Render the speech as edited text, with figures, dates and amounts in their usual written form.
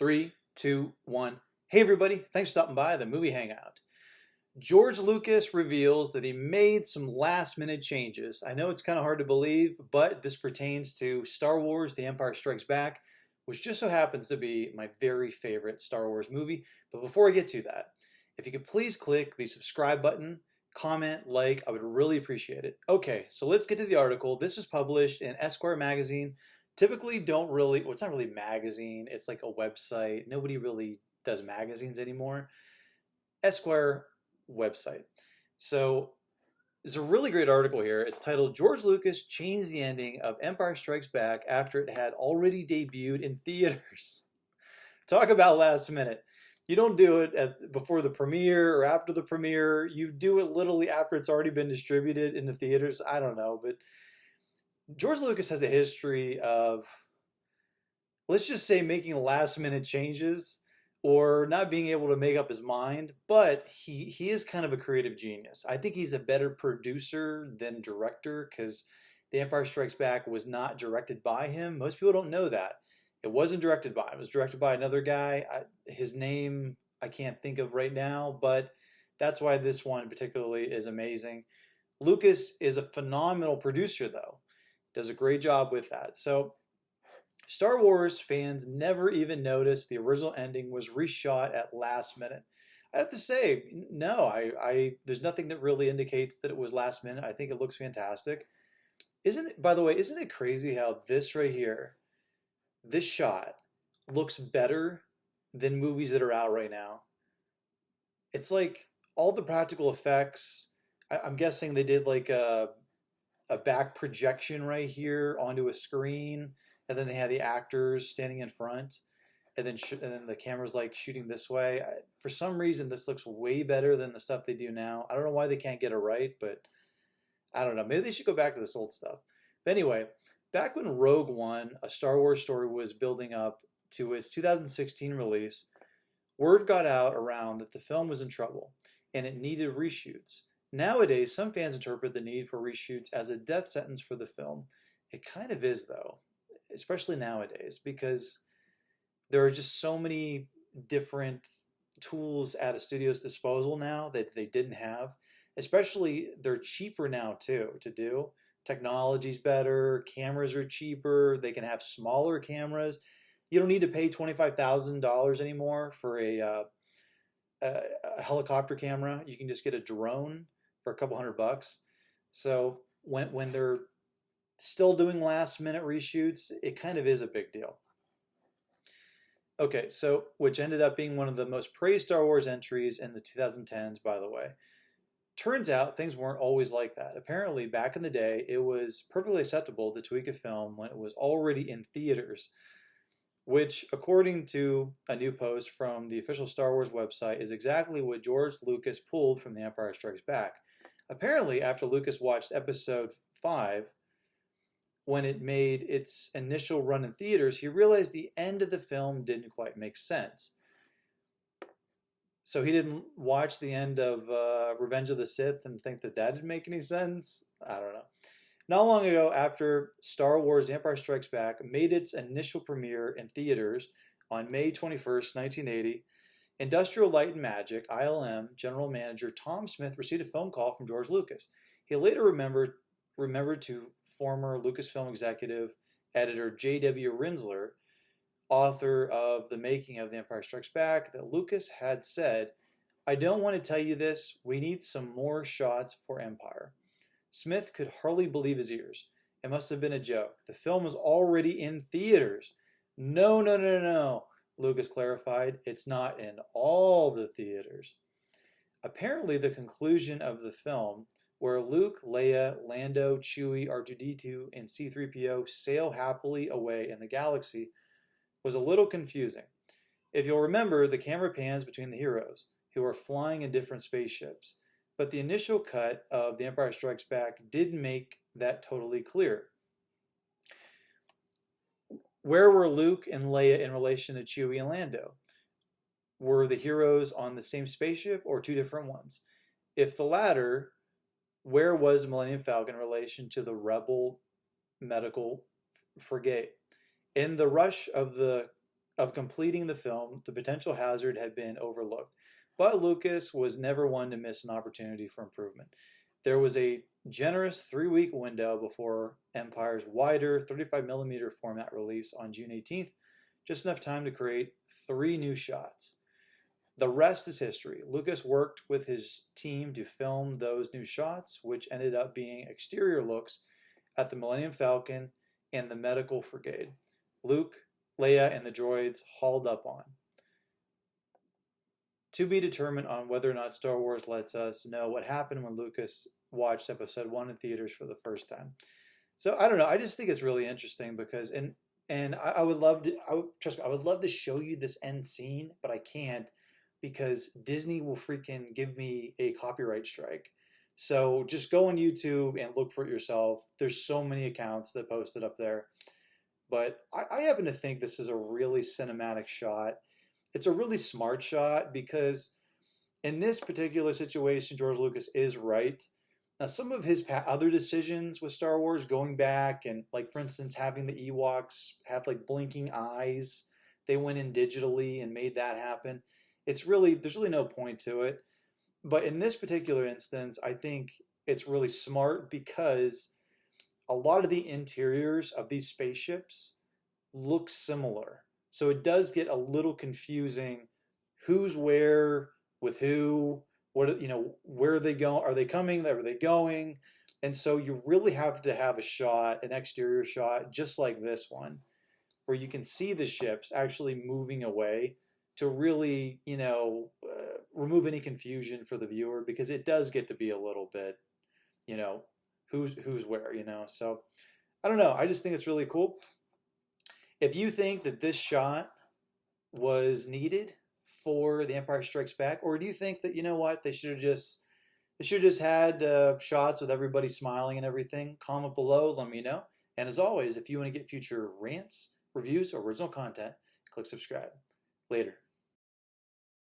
Three, two, one. Hey everybody, thanks for stopping by the movie Hangout. George Lucas reveals that he made some last minute changes. I know it's kind of hard to believe, but this pertains to Star Wars The Empire Strikes Back, which just so happens to be my very favorite Star Wars movie. But before I get to that, if you could please click the subscribe button, comment, like, I would really appreciate it. Okay, so let's get to the article. This was published in Esquire magazine. Typically don't really, well, it's not really a magazine, it's like a website. Nobody really does magazines anymore. Esquire website. So there's a really great article here. It's titled George Lucas Changed the Ending of Empire Strikes Back After It Had Already Debuted in Theaters. Talk about last minute. You don't do it before the premiere or after the premiere. You do it literally after it's already been distributed in the theaters. I don't know, but George Lucas has a history of, let's just say, making last minute changes or not being able to make up his mind, but he is kind of a creative genius. I think he's a better producer than director because The Empire Strikes Back was not directed by him. Most people don't know that. It wasn't directed by him. It was directed by another guy. His name I can't think of right now, but that's why this one particularly is amazing. Lucas is a phenomenal producer, though. Does a great job with that. So Star Wars fans never even noticed the original ending was reshot at last minute. I have to say, no, there's nothing that really indicates that it was last minute. I think it looks fantastic. Isn't it, by the way, isn't it crazy how this right here, this shot, looks better than movies that are out right now? It's like all the practical effects. I'm guessing they did like a back projection right here onto a screen, and then they had the actors standing in front, and then the camera's like shooting this way. For some reason, this looks way better than the stuff they do now. I don't know why they can't get it right, but I don't know. Maybe they should go back to this old stuff. But anyway, back when Rogue One, a Star Wars story, was building up to its 2016 release, word got out around that the film was in trouble and it needed reshoots. Nowadays, some fans interpret the need for reshoots as a death sentence for the film. It kind of is, though, especially nowadays, because there are just so many different tools at a studio's disposal now that they didn't have. Especially, they're cheaper now, too, to do. Technology's better, cameras are cheaper, they can have smaller cameras. You don't need to pay $25,000 anymore for a helicopter camera. You can just get a drone for a couple $100. So when they're still doing last minute reshoots, it kind of is a big deal. Okay, so which ended up being one of the most praised Star Wars entries in the 2010s, by the way. Turns out things weren't always like that. Apparently, back in the day, it was perfectly acceptable to tweak a film when it was already in theaters, which, according to a new post from the official Star Wars website, is exactly what George Lucas pulled from The Empire Strikes Back. Apparently, after Lucas watched Episode 5, when it made its initial run in theaters, he realized the end of the film didn't quite make sense. So he didn't watch the end of Revenge of the Sith and think that didn't make any sense? I don't know. Not long ago, after Star Wars The Empire Strikes Back made its initial premiere in theaters on May 21st, 1980, Industrial Light and Magic, ILM, general manager Tom Smith received a phone call from George Lucas. He later remembered to former Lucasfilm executive editor J.W. Rinsler, author of The Making of The Empire Strikes Back, that Lucas had said, "I don't want to tell you this, we need some more shots for Empire." Smith could hardly believe his ears. It must have been a joke. The film was already in theaters. No, no, no, no, no, Lucas clarified. It's not in all the theaters. Apparently, the conclusion of the film, where Luke, Leia, Lando, Chewie, R2-D2, and C-3PO sail happily away in the galaxy, was a little confusing. If you'll remember, the camera pans between the heroes, who are flying in different spaceships. But the initial cut of The Empire Strikes Back did make that totally clear. Where were Luke and Leia in relation to Chewie and Lando? Were the heroes on the same spaceship or two different ones? If the latter, where was Millennium Falcon in relation to the Rebel medical frigate? In the rush of the of completing the film, the potential hazard had been overlooked. But Lucas was never one to miss an opportunity for improvement. There was a generous 3-week window before Empire's wider 35mm format release on June 18th, just enough time to create 3 new shots. The rest is history. Lucas worked with his team to film those new shots, which ended up being exterior looks at the Millennium Falcon and the medical frigate. Luke, Leia, and the droids hauled up on. To be determined on whether or not Star Wars lets us know what happened when Lucas watched Episode 1 in theaters for the first time. So I don't know. I just think it's really interesting because I would love to. Trust me, I would love to show you this end scene, but I can't because Disney will freaking give me a copyright strike. So just go on YouTube and look for it yourself. There's so many accounts that post it up there. But I happen to think this is a really cinematic shot. It's a really smart shot because in this particular situation, George Lucas is right. Now, some of his other decisions with Star Wars, going back and, like, for instance, having the Ewoks have like blinking eyes, they went in digitally and made that happen. There's really no point to it. But in this particular instance, I think it's really smart because a lot of the interiors of these spaceships look similar. So it does get a little confusing who's where with who, where are they going? Are they coming? Are they going? And so you really have to have a shot, an exterior shot, just like this one, where you can see the ships actually moving away to really, remove any confusion for the viewer because it does get to be a little bit, who's where, So I don't know. I just think it's really cool. If you think that this shot was needed for The Empire Strikes Back, or do you think that what they should have just had shots with everybody smiling and everything? Comment below, let me know. And as always, if you want to get future rants, reviews, or original content, click subscribe. Later.